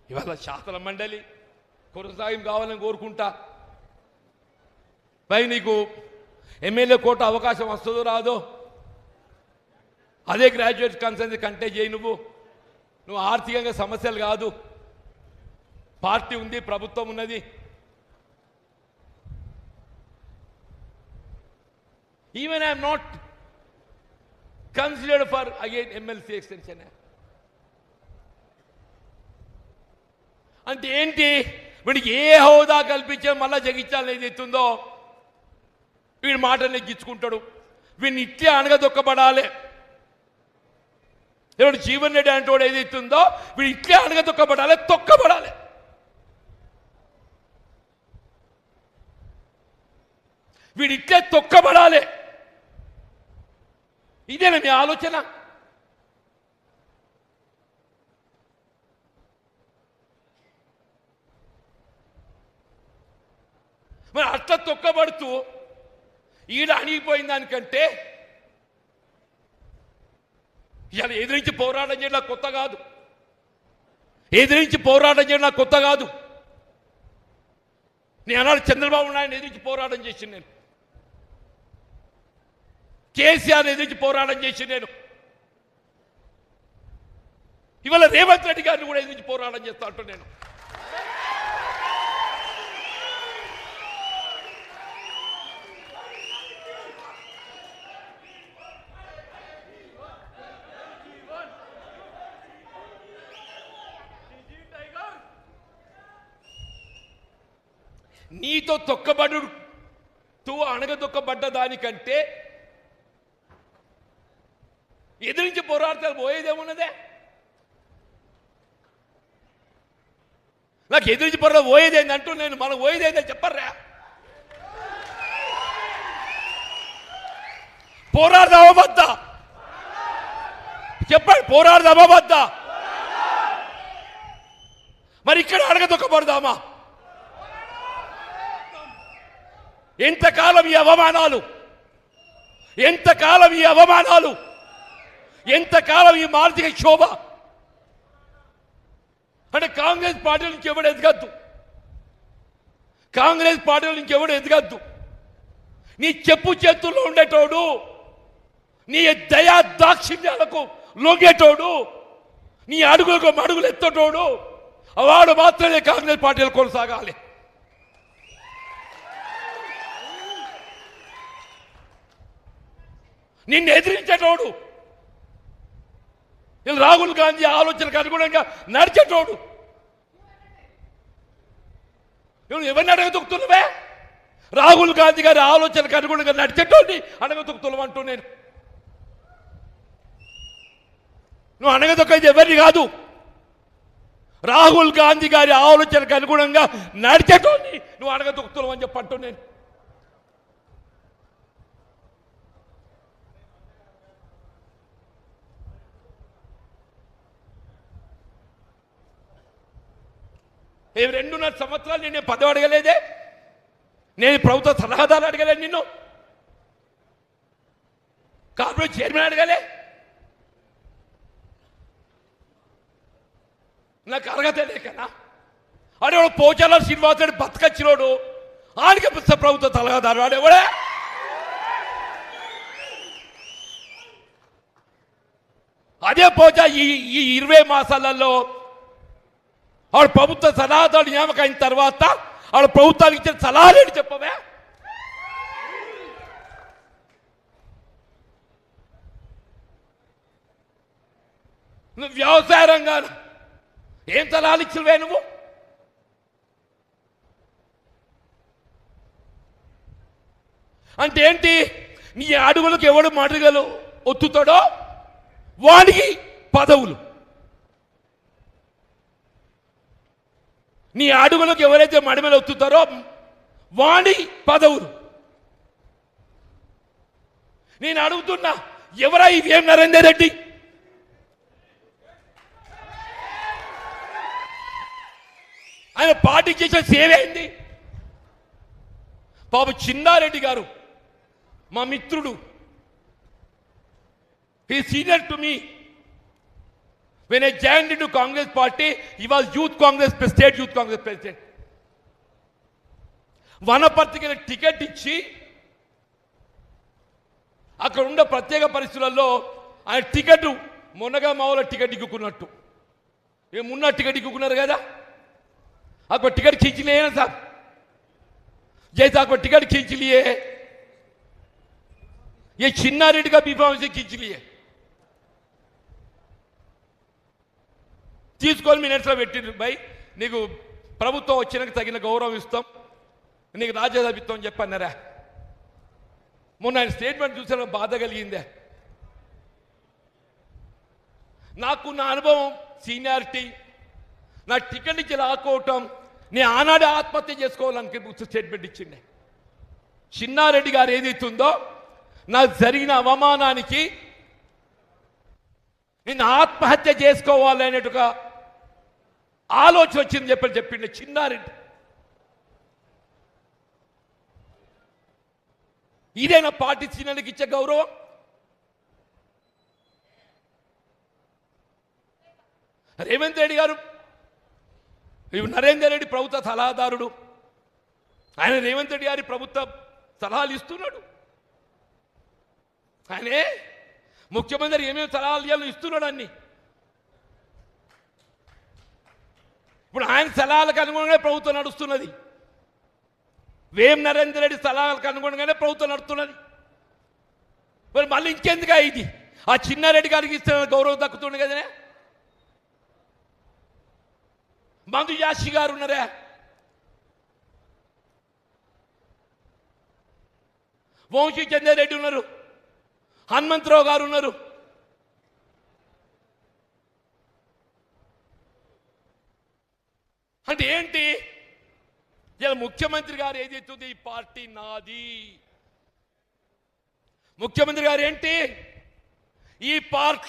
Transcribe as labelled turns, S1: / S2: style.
S1: ఇవాళ శాసన మండలి కొనసాగింపు కావాలని కోరుకుంటా. పై నీకు ఎమ్మెల్యే కోట అవకాశం వస్తుందో రాదో, అదే గ్రాడ్యుయేట్ కన్సర్న్ కంటే చేయి. నువ్వు ఆర్థికంగా సమస్యలు కాదు, పార్టీ ఉంది, ప్రభుత్వం ఉన్నది. Even I'm not considered for again MLC extension. అంటే ఏంటి? వీడికి ఏ హోదా కల్పించే మళ్ళా జగించాలని ఏదైతుందో వీడి మాట నెగ్గించుకుంటాడు. వీడిని ఇట్లే అనగదొక్కబడాలి. ఎవడు జీవన్ రెడ్డి అంటోడు ఏదైతుందో వీడు ఇట్లే అనగదొక్కబడాలి, తొక్కబడాలి. వీడు ఇట్లే తొక్కబడాలి. ఇదేనా మీ ఆలోచన? మరి అట్లా తొక్కబడుతూ ఈడ అణిగిపోయిన దానికంటే ఇలా ఎదిరించి పోరాటం చేయడం నాకు కొత్త కాదు. ఎదిరించి పోరాటం చేయడం నాకు కొత్త కాదు. నేను అన్నాడు చంద్రబాబు నాయుడు ఎదిరించి పోరాటం చేసి, నేను కేసీఆర్ ఎదిరించి పోరాటం చేసి, నేను ఇవాళ రేవంత్ రెడ్డి గారిని కూడా ఎదిరించి పోరాటం చేస్తా అంటూ నేను. నీతో తొక్కబడుతూ అణగదొక్కబడ్డ దానికంటే ఎదిరించి పోరాడతారు పోయేదేమున్నదే? నాకు ఎదిరించి పోయేదేంది అంటూ నేను మనం పోయేదేందని చెప్పర్రా. పోరాడదామా వద్దా చెప్పండి, పోరాడదామా వద్దా? మరి ఇక్కడ అడగదొక్కబడదామా? ఎంతకాలం ఈ అవమానాలు, ఎంతకాలం ఈ అవమానాలు, ఎంతకాలం ఈ మానసిక క్షోభ? అంటే కాంగ్రెస్ పార్టీ నుంచి ఎవడు ఎదగద్దు, కాంగ్రెస్ పార్టీ నుంచి ఎవడు ఎదగద్దు. నీ చెప్పు చేతుల్లో ఉండేటోడు, నీ దయా దాక్షిణ్యాలకు లొంగేటోడు, నీ అడుగులకు అడుగులు ఎత్తటోడు, వాడు మాత్రమే కాంగ్రెస్ పార్టీలు కొనసాగాలి. నిన్ను ఎదిరించేటోడు, రాహుల్ గాంధీ ఆలోచనకు అనుగుణంగా నడిచేటోడు, నువ్వు ఎవరిని అడగదొక్కుతున్నావే? రాహుల్ గాంధీ గారి ఆలోచనకు అనుగుణంగా నడిచేటోడిని అడగదొక్కుతున్నావు అంటూ నేను. నువ్వు అడగదొక్కేది ఎవరిని కాదు, రాహుల్ గాంధీ గారి ఆలోచనకు అనుగుణంగా నడిచేటోడిని నువ్వు అడగదొక్కుతున్నావు అని చెప్పంటూ నేను. ఏ 2.5 సంవత్సరాలు నేను పదవి అడగలేదే, నేను ప్రభుత్వ సలహాదారు అడగలేదు, నిన్ను కార్పొరేట్ చైర్మన్ అడగలే. నాకు అర్హత లేకనా? ఆడేవాడు పోచాల శ్రీనివాసుడు బతకచ్చినోడు, ఆడికి ప్రభుత్వ సలహాదారు ఆడేవాడే. అదే పోచా ఈ 20 మాసాలలో ఆవిడ ప్రభుత్వ సలహాదారు నియామకం అయిన తర్వాత ఆవిడ ప్రభుత్వానికి ఇచ్చిన సలహాలేంటి చెప్పవే? నువ్వు వ్యవసాయ రంగాన్ని ఏం సలహాలు ఇచ్చినవే నువ్వు? అంటే ఏంటి? నీ అడుగులకు ఎవడు మడుగలు ఒత్తుతాడో వాడికి పదవులు, నీ అడుగులకు ఎవరైతే మడిమలు ఒత్తుతారో వాడి పదవులు. నేను అడుగుతున్నా, ఎవరా ఈ వేం నరేందర్ రెడ్డి? ఆయన పార్టీకి చేసిన సేవ ఏంది? పాప చిన్నారెడ్డి గారు మా మిత్రుడు, he senior to me, When I joined into Congress party, he was youth Congress, state youth Congress president. వనపర్తికి టికెట్ ఇచ్చి అక్కడ ఉన్న ప్రత్యేక పరిస్థితులలో ఆయన టికెట్ మొన్నగా మామూలు టికెట్ ఇక్కున్నట్టు ఏమున్న టికెట్ ఇక్కున్నారు కదా आपको टिकट खींच लिए ना साहब जैसे आपको टिकट खींच लिए ये छिन्ना रेड्डी का बीफाम से खींच लिए తీసుకొని మినిట్స్లో పెట్టిండ్రు భయ్ నీకు ప్రభుత్వం వచ్చినాక తగిన గౌరవం ఇస్తాం నీకు రాజ్యసభ ఇస్తాం అని చెప్పన్నారా మొన్న ఆయన స్టేట్మెంట్ చూసిన బాధ కలిగిందే నాకు నా అనుభవం సీనియారిటీ నా టికెట్ ఇచ్చి లాక్కోవటం నేను ఆనాడే ఆత్మహత్య చేసుకోవాలని స్టేట్మెంట్ ఇచ్చిండే చిన్నారెడ్డి గారు ఏదైతుందో నాకు జరిగిన అవమానానికి నేను ఆత్మహత్య చేసుకోవాలనేట్టుగా ఆలోచన వచ్చింది చెప్పిండే చిన్నారెడ్డి ఇదేనా పార్టీ సీనియర్కి ఇచ్చే గౌరవం రేవంత్ రెడ్డి గారు నరేందర్ రెడ్డి ప్రభుత్వ సలహాదారుడు ఆయన రేవంత్ రెడ్డి గారి ప్రభుత్వ సలహాలు ఇస్తున్నాడు ఆయనే ముఖ్యమంత్రి ఏమేమి సలహాలు ఇవ్వాలో ఇస్తున్నాడు అన్ని ఇప్పుడు ఆయన సలహాలకు అనుగుణంగానే ప్రభుత్వం నడుస్తున్నది వేం నరేందర్ రెడ్డి సలహాలకు అనుగుణంగానే ప్రభుత్వం నడుస్తున్నది మరి మళ్ళీ ఇంకెందుకు ఇది ఆ చిన్నారెడ్డి గారికి ఇస్తున్న గౌరవం దక్కుతుండే కదనే మందు యాషి గారు ఉన్నారా వంశీ చంద్రారెడ్డి ఉన్నారు హనుమంతరావు గారు ఉన్నారు అంటే ఏంటి ఇలా ముఖ్యమంత్రి గారు ఏదైతుంది ఈ పార్టీ నాది ముఖ్యమంత్రి గారు ఏంటి ఈ పార్టీ